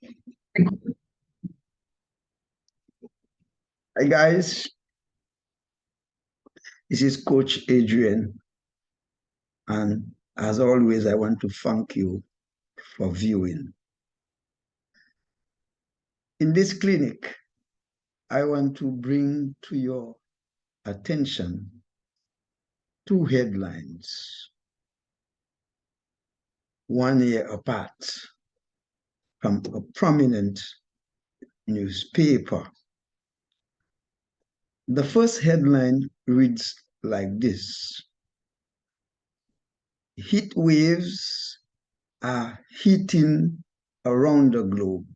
Hi guys, this is Coach Adrien, and as always, I want to thank you for viewing. In this clinic, I want to bring to your attention two headlines, 1 year apart, from a prominent newspaper. The first headline reads like this: heat waves are hitting around the globe.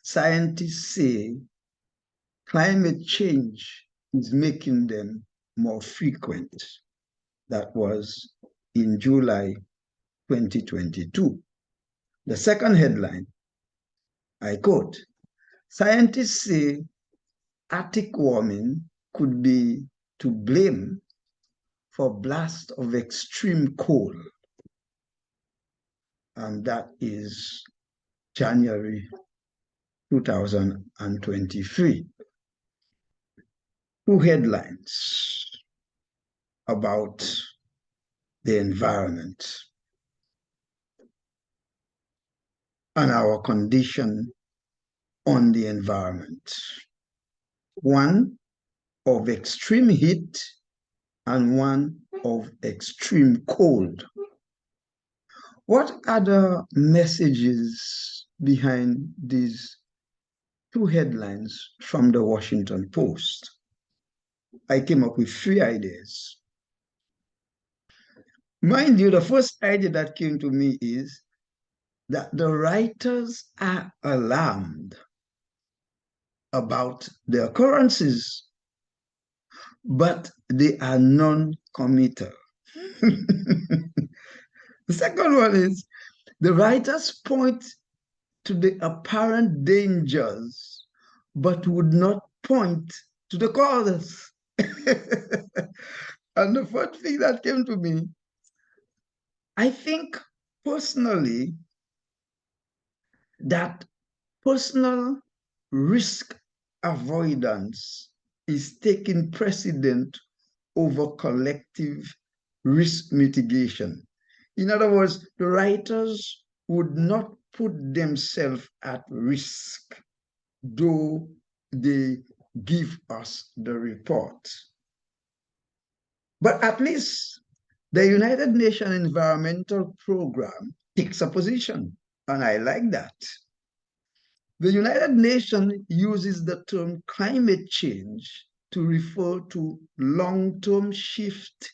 Scientists say climate change is making them more frequent. That was in July 2022. The second headline, I quote, scientists say Arctic warming could be to blame for blast of extreme cold. And that is January 2023. Two headlines about the environment and our condition on the environment. One of extreme heat and one of extreme cold. What are the messages behind these two headlines from the Washington Post? I came up with three ideas. Mind you, the first idea that came to me is that the writers are alarmed about the occurrences, but they are non-committal. The second one is the writers point to the apparent dangers, but would not point to the causes. And the first thing that came to me, I think personally that personal risk avoidance is taking precedent over collective risk mitigation. In other words, the writers would not put themselves at risk, though they give us the report. But at least the United Nations Environmental Program takes a position, and I like that. The United Nations uses the term climate change to refer to long-term shift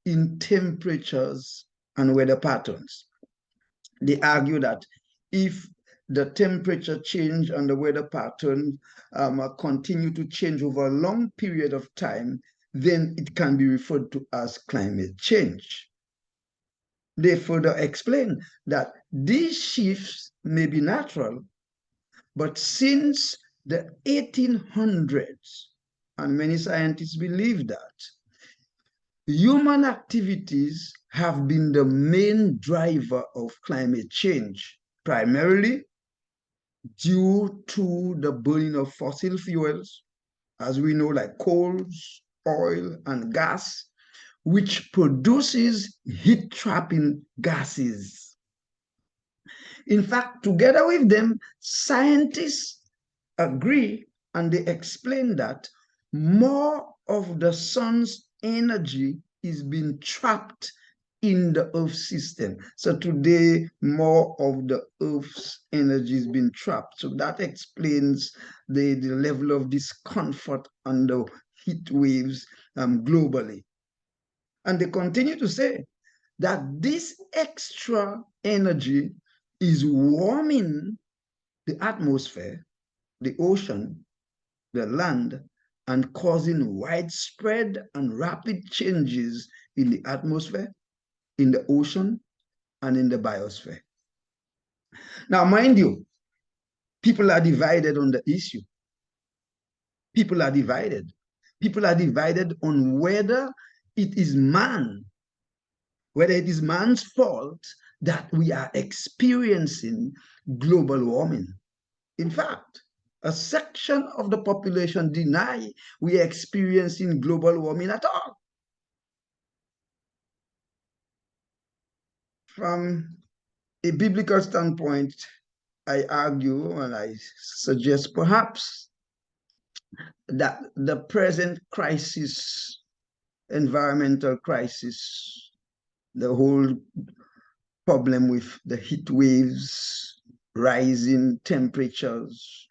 in temperatures and weather patterns. They argue that if the temperature change and the weather pattern continue to change over a long period of time, then it can be referred to as climate change. They further explain that these shifts may be natural, but since the 1800s, and many scientists believe that, human activities have been the main driver of climate change, primarily due to the burning of fossil fuels, as we know, like coals, oil, and gas, which produces heat-trapping gases. In fact, together with them, scientists agree and they explain that more of the sun's energy is being trapped in the Earth system. So today, more of the Earth's energy is being trapped. So that explains the level of discomfort and the heat waves globally. And they continue to say that this extra energy is warming the atmosphere, the ocean, the land, and causing widespread and rapid changes in the atmosphere, in the ocean, and in the biosphere. Now, mind you, people are divided on the issue. People are divided. People are divided on whether it is man's fault that we are experiencing global warming. In fact, a section of the population deny we are experiencing global warming at all. From a biblical standpoint, I argue and I suggest perhaps that the present crisis, environmental crisis, the whole problem with the heat waves, rising temperatures,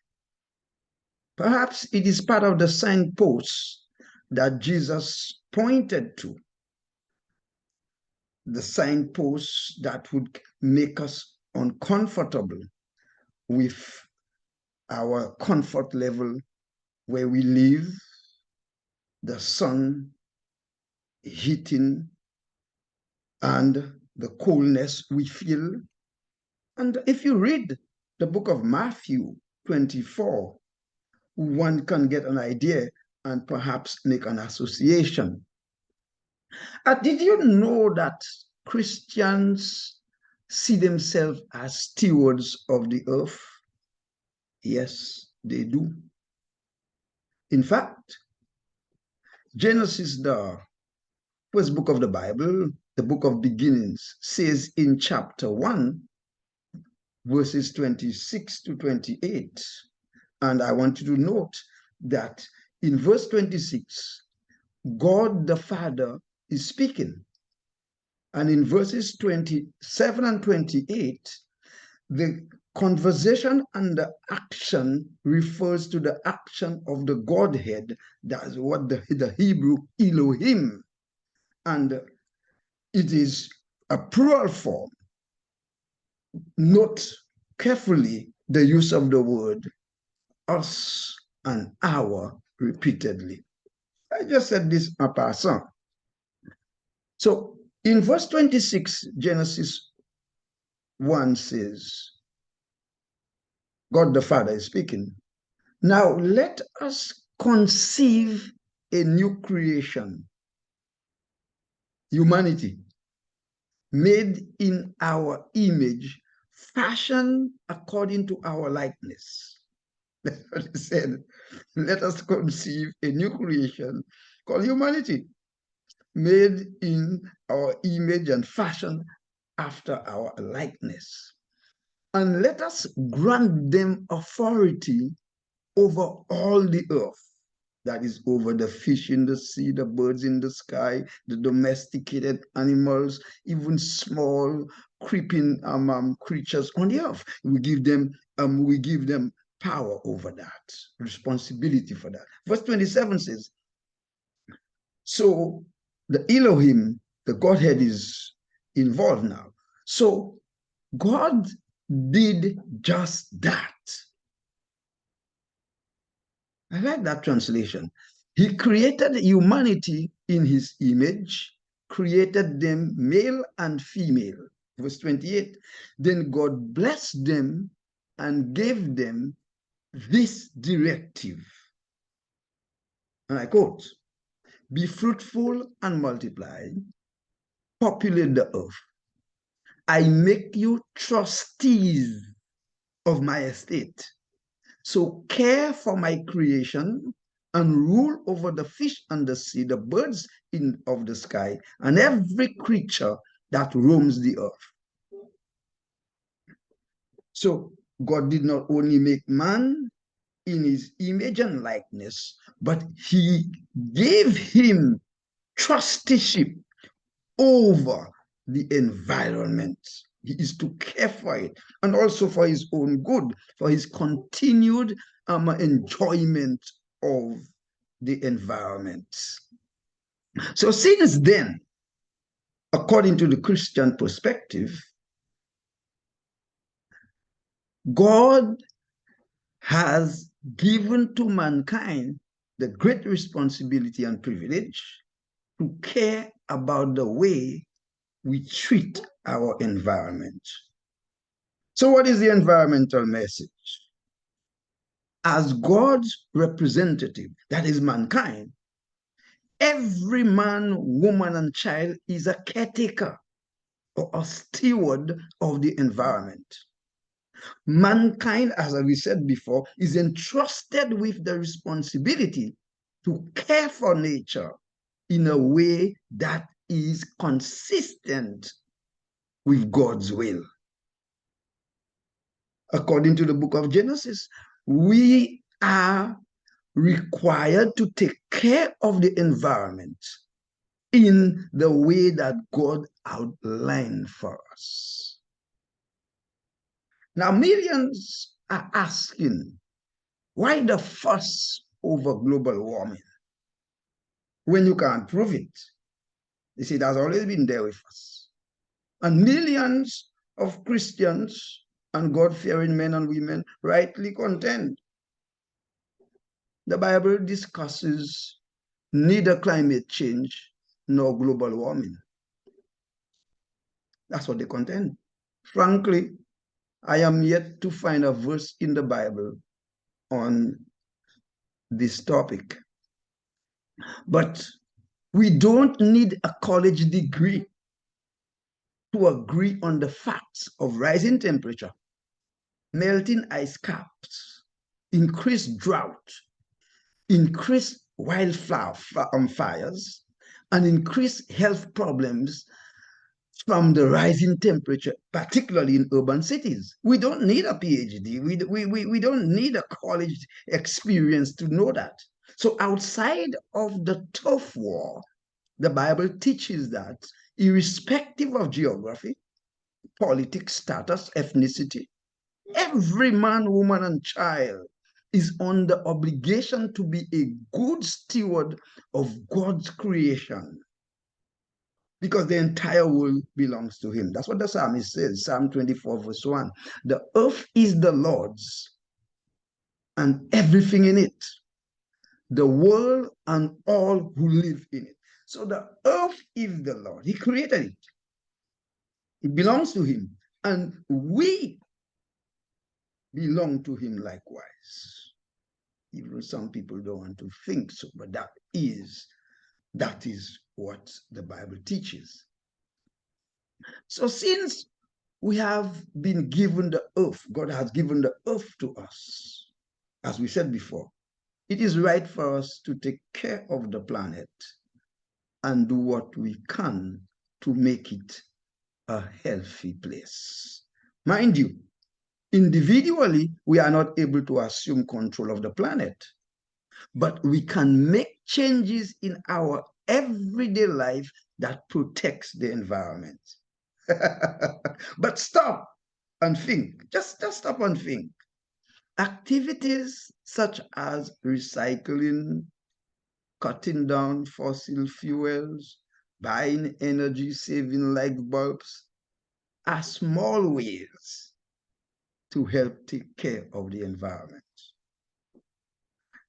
perhaps it is part of the signposts that Jesus pointed to, the signposts that would make us uncomfortable with our comfort level where we live, the sun heating, and the coolness we feel. And if you read the book of Matthew 24, one can get an idea and perhaps make an association. Did you know that Christians see themselves as stewards of the earth? Yes, they do. In fact, Genesis, the first book of the Bible, the book of beginnings, says in chapter 1, verses 26 to 28. And I want you to note that in verse 26, God the Father is speaking. And in verses 27 and 28, the conversation and the action refers to the action of the Godhead. That's what the Hebrew Elohim. And it is a plural form. Note carefully the use of the word us and our repeatedly. I just said this en passant. So in verse 26, Genesis 1 says, God the Father is speaking. Now let us conceive a new creation, humanity, made in our image, fashioned according to our likeness. That's what he said. Let us conceive a new creation called humanity, made in our image and fashioned after our likeness. And let us grant them authority over all the earth. That is over the fish in the sea, the birds in the sky, the domesticated animals, even small creeping creatures on the earth. We give them power over that, responsibility for that. Verse 27 says, so the Elohim, the Godhead, is involved now. So God did just that. I like that translation. He created humanity in his image, created them male and female. Verse 28. Then God blessed them and gave them this directive. And I quote, be fruitful and multiply, populate the earth. I make you trustees of my estate. So care for my creation and rule over the fish and the sea, the birds of the sky, and every creature that roams the earth. So God did not only make man in his image and likeness, but he gave him trusteeship over the environment. He is to care for it, and also for his own good, for his continued enjoyment of the environment. So since then, according to the Christian perspective, God has given to mankind the great responsibility and privilege to care about the way we treat our environment. So what is the environmental message? As God's representative, that is mankind, every man, woman, and child is a caretaker or a steward of the environment. Mankind, as we said before, is entrusted with the responsibility to care for nature in a way that is consistent with God's will. According to the book of Genesis, we are required to take care of the environment in the way that God outlined for us. Now, millions are asking, why the fuss over global warming when you can't prove it? They say it has always been there with us. And millions of Christians and God-fearing men and women rightly contend. The Bible discusses neither climate change nor global warming. That's what they contend. Frankly, I am yet to find a verse in the Bible on this topic. But we don't need a college degree to agree on the facts of rising temperature, melting ice caps, increased drought, increased wildfire fires, and increased health problems from the rising temperature, particularly in urban cities. We don't need a PhD. We don't need a college experience to know that. So outside of the turf war, the Bible teaches that irrespective of geography, politics, status, ethnicity, every man, woman, and child is under obligation to be a good steward of God's creation, because the entire world belongs to him. That's what the psalmist says, Psalm 24, verse 1. The earth is the Lord's and everything in it, the world and all who live in it. So the earth is the Lord. He created it. It belongs to him. And we belong to him likewise. Even some people don't want to think so, but that is what the Bible teaches. So since we have been given the earth, God has given the earth to us, as we said before, it is right for us to take care of the planet and do what we can to make it a healthy place. Mind you, individually, we are not able to assume control of the planet, but we can make changes in our everyday life that protects the environment. But stop and think. Just stop and think. Activities such as recycling, cutting down fossil fuels, buying energy-saving light bulbs are small ways to help take care of the environment.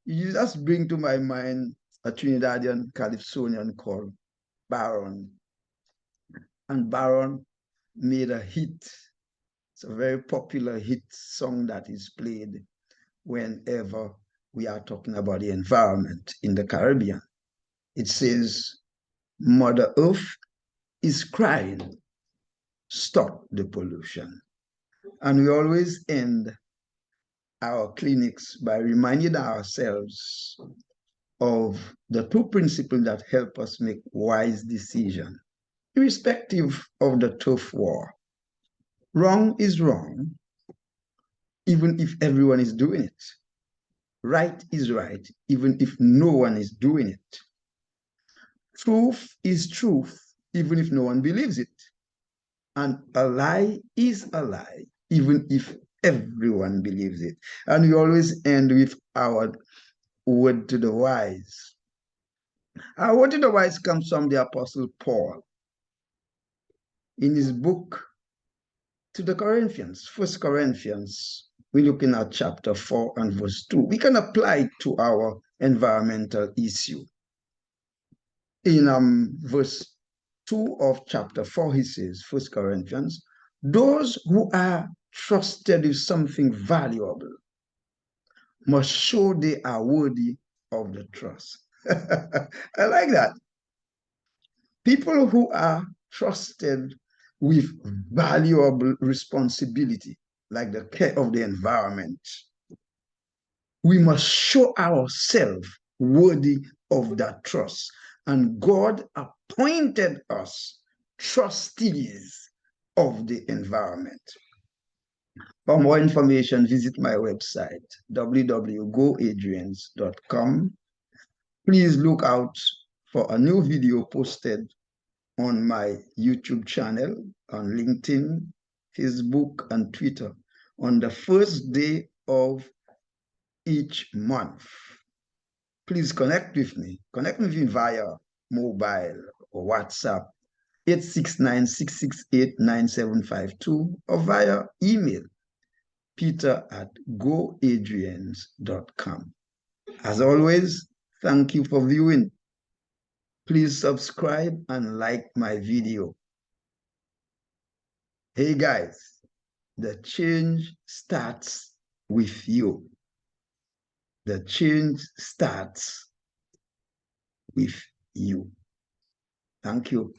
You just bring to my mind a Trinidadian Calypsonian called Baron. And Baron made a hit. It's a very popular hit song that is played whenever we are talking about the environment in the Caribbean. It says, Mother Earth is crying, stop the pollution. And we always end our clinics by reminding ourselves of the two principles that help us make wise decisions, irrespective of the turf war. Wrong is wrong, even if everyone is doing it. Right is right, even if no one is doing it. Truth is truth, even if no one believes it. And a lie is a lie, even if everyone believes it. And we always end with our word to the wise. Our word to the wise comes from the Apostle Paul in his book to the Corinthians, 1 Corinthians. We're looking at chapter 4 and verse 2. We can apply it to our environmental issue. In verse 2 of chapter 4, he says, 1 Corinthians, those who are trusted with something valuable must show they are worthy of the trust. I like that. People who are trusted with valuable responsibility like the care of the environment. We must show ourselves worthy of that trust. And God appointed us trustees of the environment. For more information, visit my website, www.goadrians.com. Please look out for a new video posted on my YouTube channel, on LinkedIn, Facebook, and Twitter on the first day of each month. Please connect with me. Connect with me via mobile or WhatsApp 869-668-9752 or via email peter@goadrians.com. As always, thank you for viewing. Please subscribe and like my video. Hey guys, the change starts with you. The change starts with you. Thank you.